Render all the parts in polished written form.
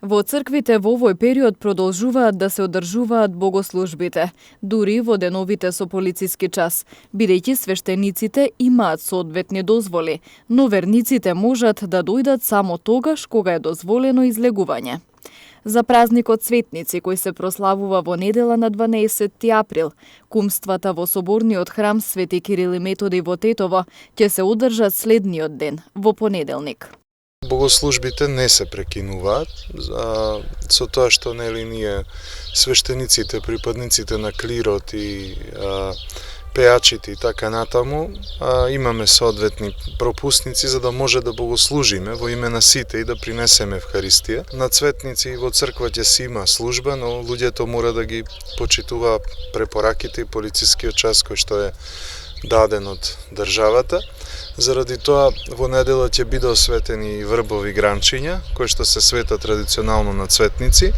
Во црквите во овој период продолжуваат да се одржуваат богослужбите, дури во деновите со полициски час, бидејќи свештениците имаат соодветни дозволи, но верниците можат да дојдат само тогаш кога е дозволено излегување. За празникот Светници, кој се прославува во недела на 12 април, кумствата во соборниот храм Свети Кирил и Методи во Тетово ќе се одржат следниот ден, во понеделник. Богослужбите не се прекинуваат, со тоа што ние свештениците, припадниците на клирот и пеачите и така натаму, имаме соодветни пропусници за да може да богослужиме во име на сите и да принесеме Евхаристија. На Цветници во црква ќе си има служба, но луѓето мора да ги почитуваат препораките и полицискиот час кој што е даден од државата. Заради тоа во недела ќе биде осветени и врбови гранчиња, кои што се света традиционално на Цветници,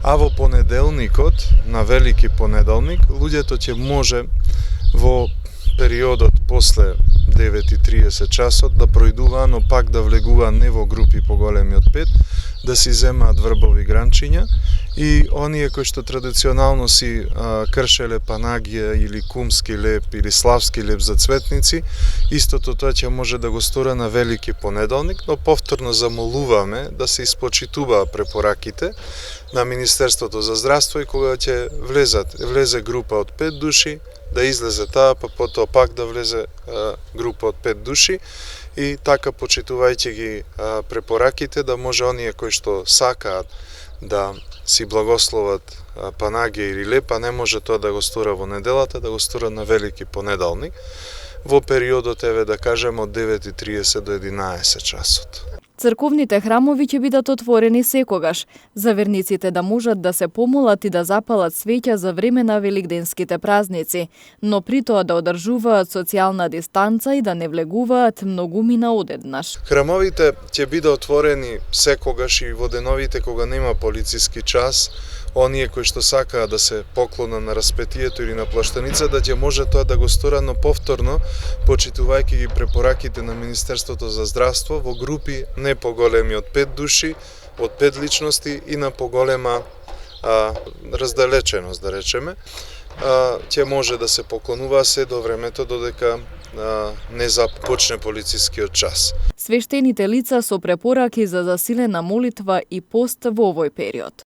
а во понеделникот, на Велики понеделник, луѓето ќе може во периодот после 9:30 часот да пројдуваат, но пак да влегуваат не во групи поголеми од 5, да си земаат врбови гранчиња и оние кои што традиционално си кршеле панагија или кумски леп или славски леп за Цветници, истото тоа ќе може да го стора на Велики понеделник, но повторно замолуваме да се испочитуваат препораките на Министерството за здравство и кога ќе влезе група од 5 души, да излезе таа, па потоа пак да влезе група од 5 души и така почитувајќи ги препораките да може оние кои што сакаат да си благословат панагија или леп, а не може тоа да го стора во неделата, да го стора на Велики понеделник, во периодот, да кажеме, од 9:30 до 11 часот. Црковните храмови ќе бидат отворени секогаш, за верниците да можат да се помолат и да запалат свеќа за време на великденските празници, но при тоа да одржуваат социјална дистанца и да не влегуваат многумина одеднаш. Храмовите ќе бидат отворени секогаш и во деновите кога нема полициски час, оние кои што сакаат да се поклонат на распетието или на плаштаница, да ќе може тоа да го стора, но повторно, почитувајќи ги препораките на Министерството за здравство, во групи не поголеми од 5 души, од 5 личности и на поголема раздалеченост, да речеме, ќе може да се поклонува се до времето додека не започне полицискиот час. Свештените лица со препораки за засилена молитва и пост во овој период.